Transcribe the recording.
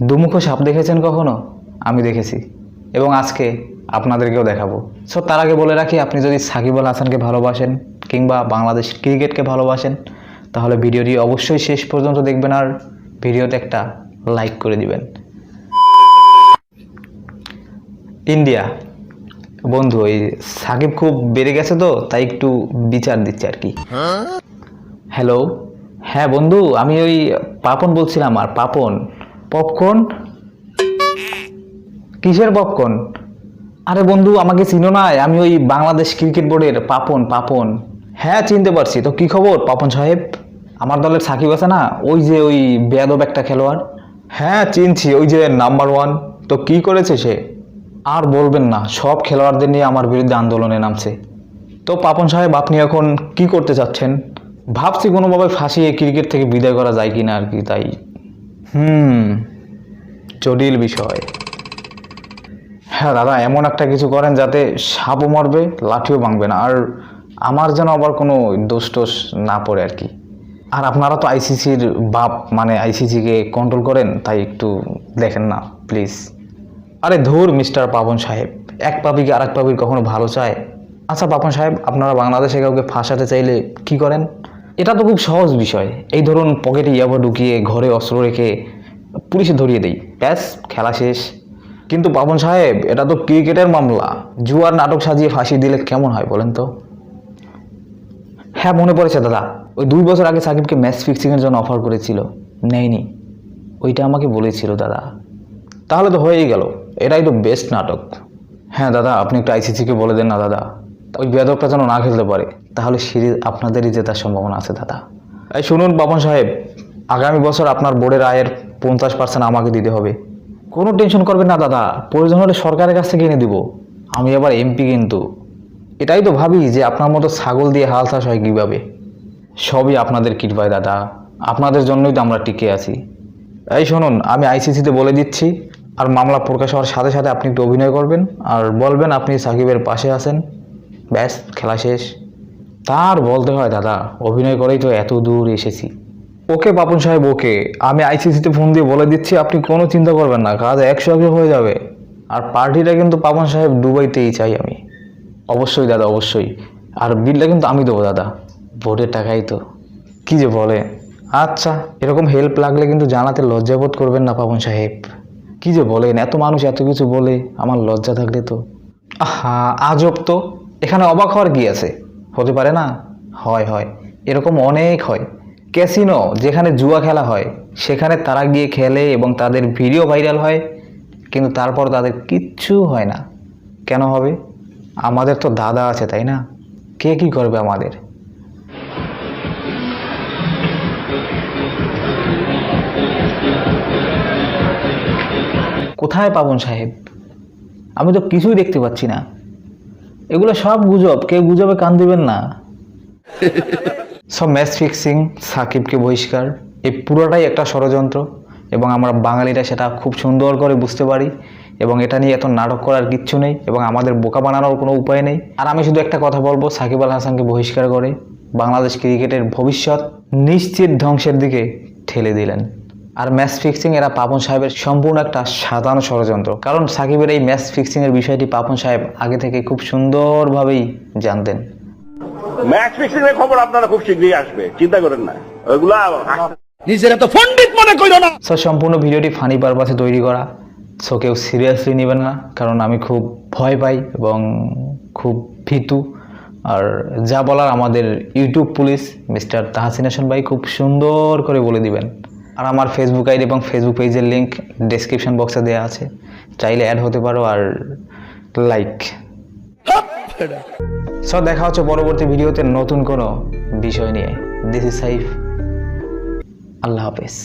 দুমুখো সাপ দেখেছেন কখনো? আমি দেখেছি এবং আজকে আপনাদেরকেও দেখাবো। সো তার আগে বলে রাখি, আপনি যদি সাকিব আল হাসানকে ভালোবাসেন কিংবা বাংলাদেশ ক্রিকেটকে ভালোবাসেন তাহলে ভিডিওটি অবশ্যই শেষ পর্যন্ত দেখবেন আর ভিডিওতে একটা লাইক করে দিবেন। ইন্ডিয়া বন্ধু, এই সাকিব খুব বেড়ে গেছে তো তাই একটু বিচার দিচ্ছে আর কি। হ্যালো, হ্যাঁ বন্ধু, আমি ওই পাপন বলছিলাম। আর পাপন পপকর্ন? কিসের পপকর্ন? আরে বন্ধু, আমাকে চিনো না? আমি ওই বাংলাদেশ ক্রিকেট বোর্ডের পাপন। পাপন হ্যাঁ, চিনতে পারছি। তো কি খবর পাপন সাহেব? আমার দলের সাকিব আছে না, ওই যে ওই বেয়াদব একটা খেলোয়াড়। হ্যাঁ চিনছি, ওই যে নাম্বার 1। তো কি করেছে সে? আর বলবেন না, সব খেলোয়াড়দের নিয়ে আমার বিরুদ্ধে আন্দোলনে নামছে। তো পাপন সাহেব, আপনি এখন কি করতে চাচ্ছেন? ভাবছি কোনোভাবে ফাঁসিয়ে ক্রিকেট থেকে বিদায় করা যায় কিনা আর কি। তাই জটিল বিষয়। হ্যাঁ দাদা, এমন একটা কিছু করেন যাতে সাপও মরবে, লাঠিও ভাঙবে না, আর আমার যেন আবার কোনো দোষ টোষ না পড়ে আর কি। আর আপনারা তো আইসিসির বাপ, মানে আইসিসিকে কন্ট্রোল করেন, তাই একটু দেখেন না প্লিজ। আরে ধুর মিস্টার পাপন সাহেব, এক পাপিকে আর এক পাপির কখনো ভালো চায়? আচ্ছা পাপন সাহেব, আপনারা বাংলাদেশে কাউকে ফাঁসাতে চাইলে কি করেন? এটা তো খুব সহজ বিষয়। এই ধরুন, পকেটে ইয়াবা ঢুকিয়ে ঘরে অস্ত্র রেখে পুলিশে ধরিয়ে দেই, ব্যাস খেলা শেষ। কিন্তু পাপন সাহেব, এটা তো ক্রিকেটের মামলা। জুয়ার নাটক সাজিয়ে ফাঁসি দিলে কেমন হয় বলেন তো? হ্যাঁ মনে পড়েছে দাদা, ওই 2 বছর আগে সাকিবকে ম্যাচ ফিক্সিংয়ের জন্য অফার করেছিল, নেয়নি। ওইটা আমাকে বলেছিল দাদা। তাহলে তো হয়েই গেল, এটাই তো বেস্ট নাটক। হ্যাঁ দাদা, আপনি একটু আইসিসিকে বলে দেন না দাদা, ওই বেয়াদবটা যেন না খেলতে পারে, তাহলে সিরিজ আপনাদেরই জেতার সম্ভাবনা আছে দাদা। এই শুনুন পাপন সাহেব, আগামী বছর আপনার বোর্ডের আয়ের 50% আমাকে দিতে হবে। কোনো টেনশন করবেন না দাদা, প্রয়োজন হলে সরকারের কাছ থেকে এনে দিব। আমি আবার এমপি কিন্তু। এটাই তো ভাবি যে আপনার মতো ছাগল দিয়ে হাল চাষ হয় কীভাবে। সবই আপনাদের কৃপায় দাদা, আপনাদের জন্যই তো আমরা টিকে আছি। এই শুনুন, আমি আইসিসিতে বলে দিচ্ছি, আর মামলা প্রকাশ হওয়ার সাথে সাথে আপনি একটু অভিনয় করবেন আর বলবেন আপনি সাকিবের পাশে আছেন, ব্যাস খেলা শেষ। তার বলতে হয় দাদা, অভিনয় করেই তো এত দূর এসেছি। ওকে পাপন সাহেব, ওকে। আমি আইসিসিতে ফোন দিয়ে বলে দিচ্ছি, আপনি কোনো চিন্তা করবেন না, কাজ 100 হয়ে যাবে। আর পার্টিটা কিন্তু পাপন সাহেব দুবাইতেই চাই আমি। অবশ্যই দাদা, অবশ্যই। আর বিলটা কিন্তু আমি দেবো দাদা, ভোটের টাকাই তো। কি যে বলে। আচ্ছা, এরকম হেল্প লাগলে কিন্তু জানাতে লজ্জাবোধ করবেন না পাপন সাহেব। কি যে বলেন, এত মানুষ এত কিছু বলে, আমার লজ্জা থাকলে তো। আহা, আজব তো। এখানে অবাক হওয়ার কি আছে? হতে পারে না? হয় হয়, এরকম অনেক হয়। ক্যাসিনো যেখানে জুয়া খেলা হয় সেখানে তারা গিয়ে খেলে এবং তাদের ভিডিও ভাইরাল হয়, কিন্তু তারপর তাদের কিচ্ছু হয় না। কেন হবে? আমাদের তো দাদা আছে, তাই না? কে কি করবে আমাদের? কোথায় পাপন সাহেব? আমি তো কিছুই দেখতে পাচ্ছি না। এগুলো সব গুজব, কেউ গুজবে কান দিবেন না। সব ম্যাচ ফিক্সিং, সাকিবকে বহিষ্কার, এই পুরোটাই একটা ষড়যন্ত্র এবং আমরা বাঙালিরা সেটা খুব সুন্দর করে বুঝতে পারি এবং এটা নিয়ে এত নাটক করার কিচ্ছু নেই এবং আমাদের বোকা বানানোর কোনো উপায় নেই। আর আমি শুধু একটা কথা বলবো, সাকিব আল হাসানকে বহিষ্কার করে বাংলাদেশ ক্রিকেটের ভবিষ্যৎ নিশ্চিত ধ্বংসের দিকে ঠেলে দিলেন। আর ম্যাচ ফিক্সিং, এরা পাপন সাহেবের সম্পূর্ণ একটা সাধারণ ষড়যন্ত্র। কারণ সাকিবের এই ম্যাচ ফিক্সিংয়ের বিষয়টি পাপন সাহেব আগে থেকে খুব সুন্দরভাবেই জানতেন। ম্যাচ ফিক্সিং এর খবর আপনারা খুব শীঘ্রই আসবে, চিন্তা করেন না। ওইগুলা নিজেরা তো পণ্ডিত মনে কইরো না। সো সম্পূর্ণ ভিডিওটি ফানি পারপাসে তৈরি করা, সো কেউ সিরিয়াসলি নেবেন না, কারণ আমি খুব ভয় পাই এবং খুব ভীতু। আর যা বলার আমাদের YouTube police mister Tahsin Hasan ভাই খুব সুন্দর করে বলে দিবেন। আর আমার ফেসবুক আইডি এবং ফেসবুক পেজের লিঙ্ক ডেসক্রিপশন বক্সে দেওয়া আছে, চাইলে অ্যাড হতে পারো আর লাইক। সো দেখা হচ্ছে পরবর্তী ভিডিওতে নতুন কোনো বিষয় নিয়ে। দিস ইজ সাইফ, আল্লাহ হাফেজ।